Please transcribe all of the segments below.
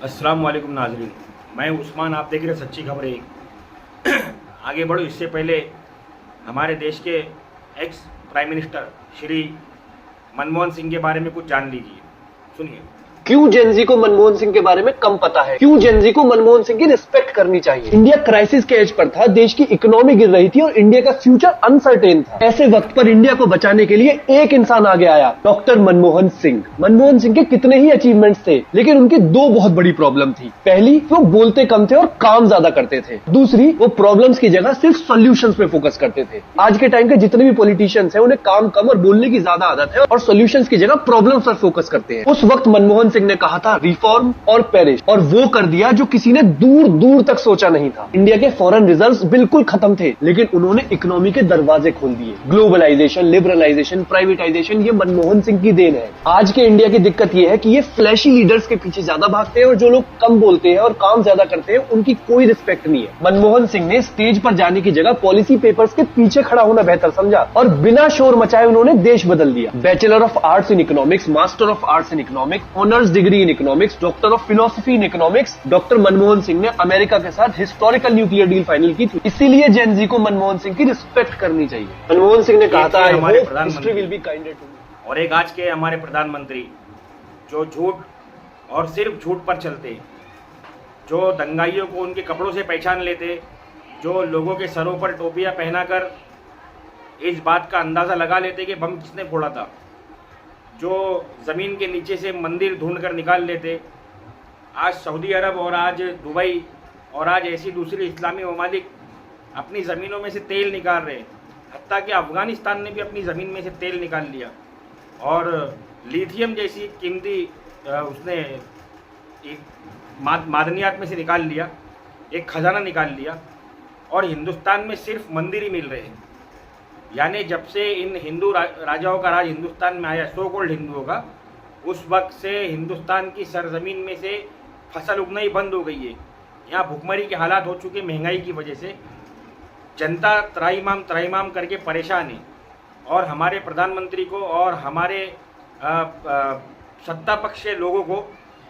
अस्सलाम वालेकुम नाजरीन, मैं उस्मान, आप देख रहे हैं सच्ची खबरें। आगे बढ़ो इससे पहले हमारे देश के ex prime minister Shri Manmohan Singh के बारे में कुछ जान लीजिए। सुनिए। क्यों जेनजी को मनमोहन सिंह के बारे में कम पता है, क्यों जेनजी को मनमोहन सिंह की रिस्पेक्ट करनी चाहिए। इंडिया क्राइसिस के एज पर था, देश की इकोनॉमी गिर रही थी और इंडिया का फ्यूचर अनसर्टेन था। ऐसे वक्त पर इंडिया को बचाने के लिए एक इंसान आगे आया, डॉक्टर मनमोहन सिंह। मनमोहन सिंह के कितने ही अचीवमेंट्स थे, लेकिन उनकी दो बहुत बड़ी प्रॉब्लम थी। पहली, वो बोलते कम थे और काम ज्यादा करते थे। दूसरी, वो प्रॉब्लम्स की जगह सिर्फ सॉल्यूशंस पे फोकस करते थे। आज के टाइम के जितने भी पॉलिटिशियंस हैं, उन्हें काम कम और बोलने की ज्यादा आदत है और सॉल्यूशंस की जगह प्रॉब्लम्स पर फोकस करते हैं। उस वक्त मनमोहन सिंह ने कहा था रिफॉर्म और पेरिश, और वो कर दिया जो किसी ने दूर दूर तक सोचा नहीं था। इंडिया के फॉरेन रिजर्व्स बिल्कुल खत्म थे, लेकिन उन्होंने इकोनॉमी के दरवाजे खोल दिए। ग्लोबलाइजेशन, लिबरलाइजेशन, प्राइवेटाइजेशन, ये मनमोहन सिंह की देन है। आज के इंडिया की दिक्कत ये है कि ये फ्लैशी लीडर्स के पीछे ज्यादा भागते हैं और जो लोग कम बोलते हैं और काम ज्यादा करते हैं उनकी कोई रिस्पेक्ट नहीं है। मनमोहन सिंह ने स्टेज पर जाने की जगह पॉलिसी पेपर्स के पीछे खड़ा होना बेहतर समझा और बिना शोर मचाए उन्होंने देश बदल दिया। Bachelor of arts in economics, master of arts in economics, honours degree in economics, doctor of philosophy in economics. Doctor Manmohan Singh ने अमेरिका के साथ हिस्टोरिकल न्यूक्लियर डील फाइनल की थी। इसीलिए जेनजी को मनमोहन सिंह की रिस्पेक्ट करनी चाहिए। मनमोहन सिंह ने कहा था हमारे history will be kinder to me. और एक आज के हमारे प्रधानमंत्री जो झूठ और सिर्फ झूठ पर चलते, जो दंगाइयों को उनके कपड़ों से पहचान लेते, जो लोगों के सरों पर टोपियां पहनाकर इस बात का अंदाज़ा लगा लेते कि बम किसने फोड़ा था, जो ज़मीन के नीचे से मंदिर ढूंढ कर निकाल लेते। आज सऊदी अरब और आज दुबई और आज ऐसी दूसरी इस्लामी ममालिक अपनी ज़मीनों में से तेल निकाल रहे हैं। हत्ता कि अफ़गानिस्तान ने भी अपनी ज़मीन में से तेल निकाल लिया और लिथियम जैसी कीमती उसने एक मादनियात में से निकाल लिया, एक खजाना निकाल लिया। और हिंदुस्तान में सिर्फ मंदिर ही मिल रहे हैं। यानी जब से इन हिंदू राजाओं का राज हिंदुस्तान में आया, सो कॉल्ड हिंदुओं का, उस वक्त से हिंदुस्तान की सरजमीन में से फसल उगना ही बंद हो गई है। यहाँ भुखमरी के हालात हो चुके महंगाई की वजह से। जनता त्राईमाम करके परेशान है और हमारे प्रधानमंत्री को और हमारे सत्ता पक्ष के लोगों को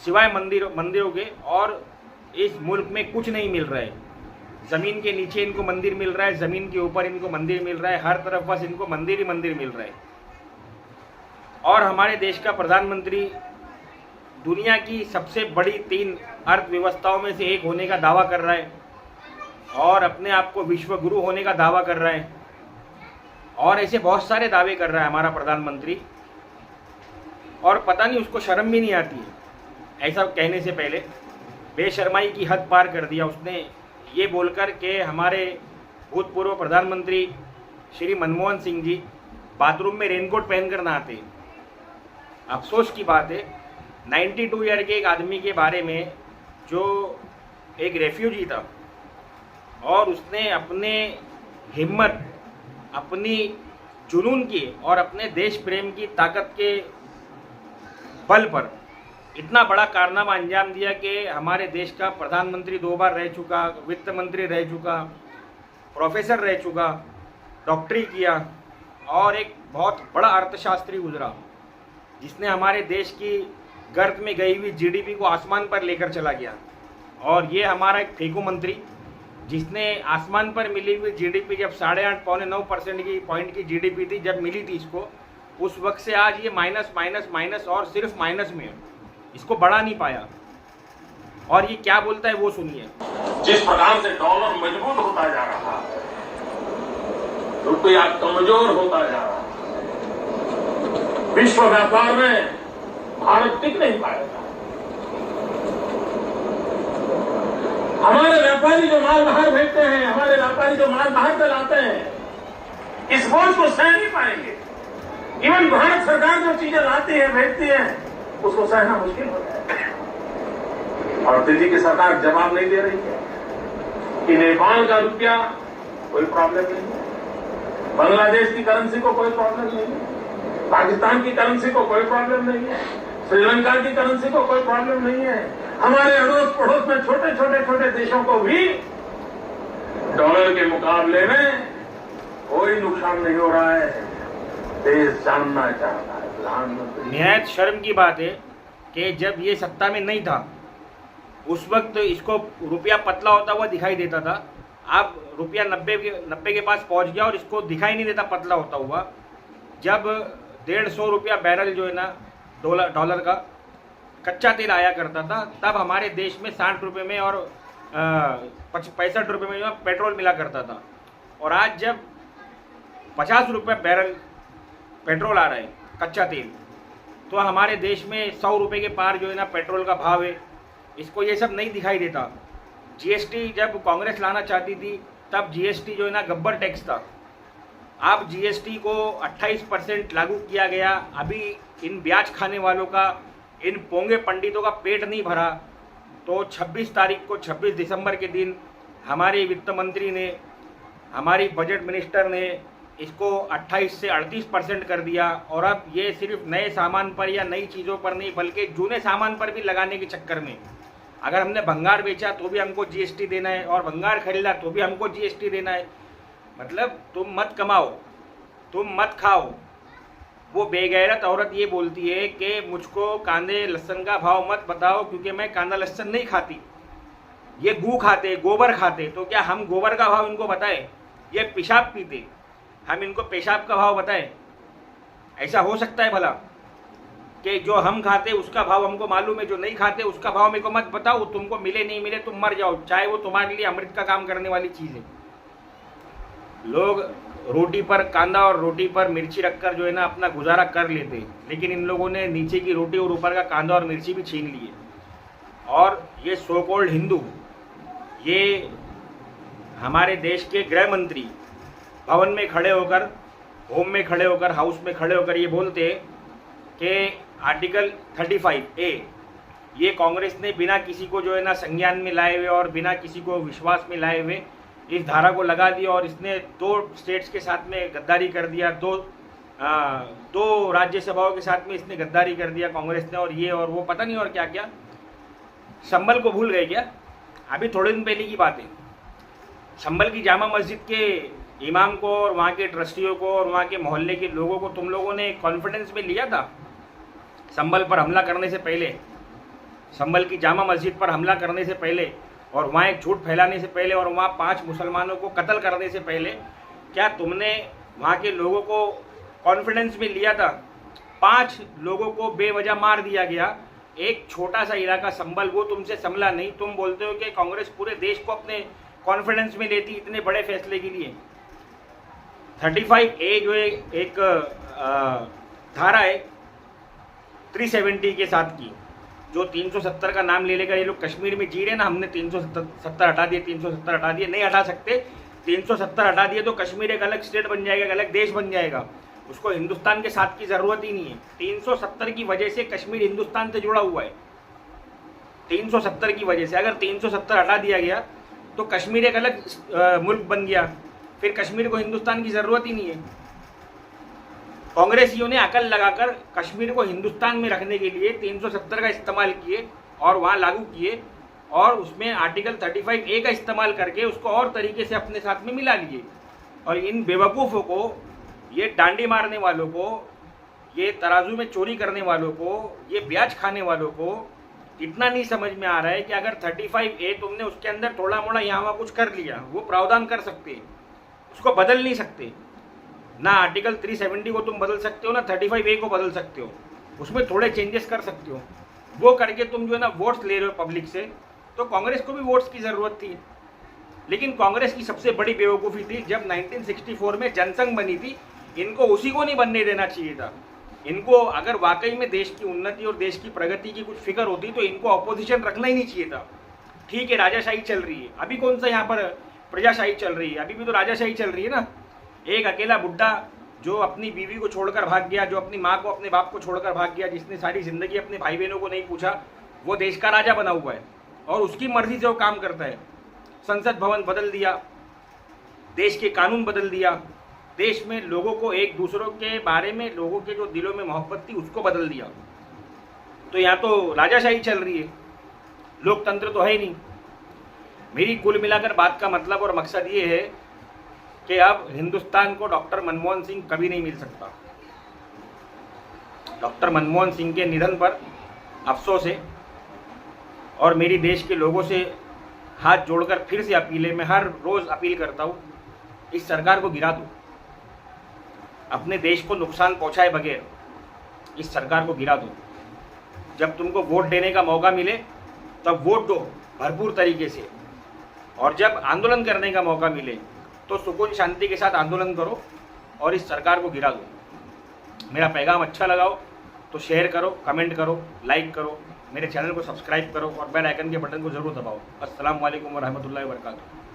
सिवाय मंदिरों के और इस मुल्क में कुछ नहीं मिल रहा है। ज़मीन के नीचे इनको मंदिर मिल रहा है, ज़मीन के ऊपर इनको मंदिर मिल रहा है, हर तरफ बस इनको मंदिर ही मंदिर मिल रहा है। और हमारे देश का प्रधानमंत्री दुनिया की सबसे बड़ी 3 अर्थव्यवस्थाओं में से एक होने का दावा कर रहा है और अपने आप को विश्व गुरु होने का दावा कर रहा है और ऐसे बहुत सारे दावे कर रहा है हमारा प्रधानमंत्री। और पता नहीं उसको शर्म भी नहीं आती है ऐसा कहने से पहले। बेशर्माई की हद पार कर दिया उसने ये बोलकर के हमारे भूतपूर्व प्रधानमंत्री श्री मनमोहन सिंह जी बाथरूम में रेनकोट पहनकर नहाते हैं। अफसोस की बात है 92 ईयर के एक आदमी के बारे में जो एक रेफ्यूजी था और उसने अपने हिम्मत, अपनी जुनून की और अपने देश प्रेम की ताकत के बल पर इतना बड़ा कारनामा अंजाम दिया कि हमारे देश का प्रधानमंत्री 2 बार रह चुका, वित्त मंत्री रह चुका, प्रोफेसर रह चुका, डॉक्टरी किया और एक बहुत बड़ा अर्थशास्त्री गुजरा जिसने हमारे देश की गर्त में गई हुई जीडीपी को आसमान पर लेकर चला गया। और ये हमारा एक फेंकू मंत्री जिसने आसमान पर मिली हुई जीडीपी जब 8.5 पौने 9% की पॉइंट की जीडीपी थी जब मिली थी इसको, उस वक्त से आज ये माइनस और सिर्फ माइनस में है। इसको बढ़ा नहीं पाया। और ये क्या बोलता है वो सुनिए। जिस प्रकार से डॉलर मजबूत होता जा रहा है, रुपया कमजोर होता जा रहा है, विश्व व्यापार में भारत टिक नहीं पाएगा। हमारे व्यापारी जो माल बाहर भेजते हैं, हमारे व्यापारी जो माल बाहर से लाते हैं, इस बोझ को सह नहीं पाएंगे। इवन भारत सरकार जो चीजें लाती है, भेजती है, उसको सहना मुश्किल हो जाएगा। और दिल्ली की सरकार जवाब नहीं दे रही है कि नेपाल का रुपया कोई प्रॉब्लम नहीं है, बांग्लादेश की करेंसी को कोई प्रॉब्लम नहीं है, पाकिस्तान की करेंसी को कोई प्रॉब्लम नहीं है, श्रीलंका की करेंसी को कोई प्रॉब्लम नहीं है। हमारे अड़ोस पड़ोस में छोटे देशों को भी डॉलर के मुकाबले में कोई नुकसान नहीं हो रहा है। देश जानना चाहता है प्रधानमंत्री। निहायत शर्म की बात है कि जब ये सत्ता में नहीं था उस वक्त इसको रुपया पतला होता हुआ दिखाई देता था। अब रुपया 90 के पास पहुंच गया और इसको दिखाई नहीं देता पतला होता हुआ। जब 150 रुपया बैरल जो है ना डॉलर का कच्चा तेल आया करता था, तब हमारे देश में 60 रुपये में और 65 रुपये में जो पेट्रोल मिला करता था। और आज जब 50 रुपये बैरल पेट्रोल आ रहा है कच्चा तेल, तो हमारे देश में 100 रुपये के पार जो है ना पेट्रोल का भाव है। इसको ये सब नहीं दिखाई देता। जीएसटी जब कांग्रेस लाना चाहती थी तब जीएसटी जो है ना गब्बर टैक्स था। अब जीएसटी को 28% लागू किया गया। अभी इन ब्याज खाने वालों का, इन पोंगे पंडितों का पेट नहीं भरा, तो 26 तारीख को 26 दिसंबर के दिन हमारे वित्त मंत्री ने, हमारी बजट मिनिस्टर ने इसको 28 से 38% कर दिया। और अब ये सिर्फ नए सामान पर या नई चीज़ों पर नहीं बल्कि जूने सामान पर भी लगाने के चक्कर में, अगर हमने भंगार बेचा तो भी हमको जीएसटी देना है और भंगार खरीदा तो भी हमको जीएसटी देना है। मतलब तुम मत कमाओ, तुम मत खाओ। वो बेगैरत औरत ये बोलती है कि मुझको कांदे लहसुन का भाव मत बताओ क्योंकि मैं कांदा लहसुन नहीं खाती। ये गू खाते, गोबर खाते, तो क्या हम गोबर का भाव इनको बताएं? ये पेशाब पीते, हम इनको पेशाब का भाव बताएं? ऐसा हो सकता है भला कि जो हम खाते उसका भाव हमको मालूम है, जो नहीं खाते उसका भाव मेरे को मत बताओ। तुमको मिले नहीं मिले तुम मर जाओ, चाहे वो तुम्हारे लिए अमृत का काम करने वाली चीज़ है। लोग रोटी पर कांदा और रोटी पर मिर्ची रखकर जो है ना अपना गुजारा कर लेते, लेकिन इन लोगों ने नीचे की रोटी और ऊपर का कांदा और मिर्ची भी छीन लिए। और ये सो कॉल्ड हिंदू, ये हमारे देश के गृह मंत्री भवन में खड़े होकर, होम में खड़े होकर, हाउस में खड़े होकर ये बोलते कि आर्टिकल 35A ये कांग्रेस ने बिना किसी को जो है ना संज्ञान में लाए हुए और बिना किसी को विश्वास में लाए हुए इस धारा को लगा दिया और इसने 2 स्टेट्स के साथ में गद्दारी कर दिया, दो राज्यसभाओं के साथ में इसने गद्दारी कर दिया कांग्रेस ने। और ये और वो पता नहीं और क्या क्या। संभल को भूल गए क्या? अभी थोड़े दिन पहले की बात है, संभल की जामा मस्जिद के इमाम को और वहाँ के ट्रस्टियों को और वहाँ के मोहल्ले के लोगों को तुम लोगों ने कॉन्फिडेंस में लिया था संभल पर हमला करने से पहले, संभल की जामा मस्जिद पर हमला करने से पहले और वहाँ एक झूठ फैलाने से पहले और वहाँ 5 मुसलमानों को कत्ल करने से पहले, क्या तुमने वहाँ के लोगों को कॉन्फिडेंस में लिया था? 5 लोगों को बेवजह मार दिया गया, एक छोटा सा इलाका संभल, वो तुमसे संभला नहीं। तुम बोलते हो कि कांग्रेस पूरे देश को अपने कॉन्फिडेंस में लेती इतने बड़े फैसले के लिए। 35A जो एक धारा है 370 के साथ की, जो 370 का नाम ले लेकर ये लोग कश्मीर में जी रहे ना, हमने 370 हटा दिए, 370 हटा दिए, नहीं हटा सकते। 370 हटा दिए तो कश्मीर एक अलग स्टेट बन जाएगा, एक अलग देश बन जाएगा, उसको हिंदुस्तान के साथ की जरूरत ही नहीं है। 370 की वजह से कश्मीर हिंदुस्तान से जुड़ा हुआ है। 370 की वजह से अगर 370 हटा दिया गया तो कश्मीर एक अलग मुल्क बन गया, फिर कश्मीर को हिंदुस्तान की जरूरत ही नहीं है। कांग्रेसियों ने अकल लगाकर कश्मीर को हिंदुस्तान में रखने के लिए 370 का इस्तेमाल किए और वहाँ लागू किए और उसमें आर्टिकल 35A का इस्तेमाल करके उसको और तरीके से अपने साथ में मिला लिए। और इन बेवकूफ़ों को, ये डांडी मारने वालों को, ये तराजू में चोरी करने वालों को, ये ब्याज खाने वालों को इतना नहीं समझ में आ रहा है कि अगर 35A तुमने उसके अंदर थोड़ा मोड़ा यहाँ वहाँ कुछ कर लिया, वो प्रावधान कर सकते हैं, उसको बदल नहीं सकते ना। आर्टिकल 370 को तुम बदल सकते हो ना 35A को बदल सकते हो, उसमें थोड़े चेंजेस कर सकते हो। वो करके तुम जो है ना वोट्स ले रहे हो पब्लिक से, तो कांग्रेस को भी वोट्स की ज़रूरत थी। लेकिन कांग्रेस की सबसे बड़ी बेवकूफ़ी थी जब 1964 में जनसंघ बनी थी, इनको उसी को नहीं बनने देना चाहिए था। इनको अगर वाकई में देश की उन्नति और देश की प्रगति की कुछ फिक्र होती तो इनको अपोजिशन रखना ही नहीं चाहिए था। ठीक है, राजाशाही चल रही है, अभी कौन सा यहाँ पर प्रजाशाही चल रही है? अभी भी तो राजाशाही चल रही है ना। एक अकेला बुड्ढा जो अपनी बीवी को छोड़कर भाग गया, जो अपनी माँ को, अपने बाप को छोड़कर भाग गया, जिसने सारी जिंदगी अपने भाई बहनों को नहीं पूछा, वो देश का राजा बना हुआ है और उसकी मर्जी से वो काम करता है। संसद भवन बदल दिया, देश के कानून बदल दिया, देश में लोगों को एक दूसरों के बारे में, लोगों के जो दिलों में मोहब्बत थी उसको बदल दिया। तो यहाँ तो राजाशाही चल रही है, लोकतंत्र तो है ही नहीं। मेरी कुल मिलाकर बात का मतलब और मकसद ये है कि अब हिंदुस्तान को डॉक्टर मनमोहन सिंह कभी नहीं मिल सकता। डॉक्टर मनमोहन सिंह के निधन पर अफसोस है और मेरी देश के लोगों से हाथ जोड़कर फिर से अपील है, मैं हर रोज़ अपील करता हूँ, इस सरकार को गिरा दो। अपने देश को नुकसान पहुँचाए बगैर इस सरकार को गिरा दो। जब तुमको वोट देने का मौका मिले तब वोट दो भरपूर तरीके से, और जब आंदोलन करने का मौका मिले तो सुकून शांति के साथ आंदोलन करो और इस सरकार को गिरा दो। मेरा पैगाम अच्छा लगा हो तो शेयर करो, कमेंट करो, लाइक करो, मेरे चैनल को सब्सक्राइब करो और बेल आइकन के बटन को ज़रूर दबाओ। अस्सलाम वालेकुम व रहमतुल्लाहि व बरकातुहू।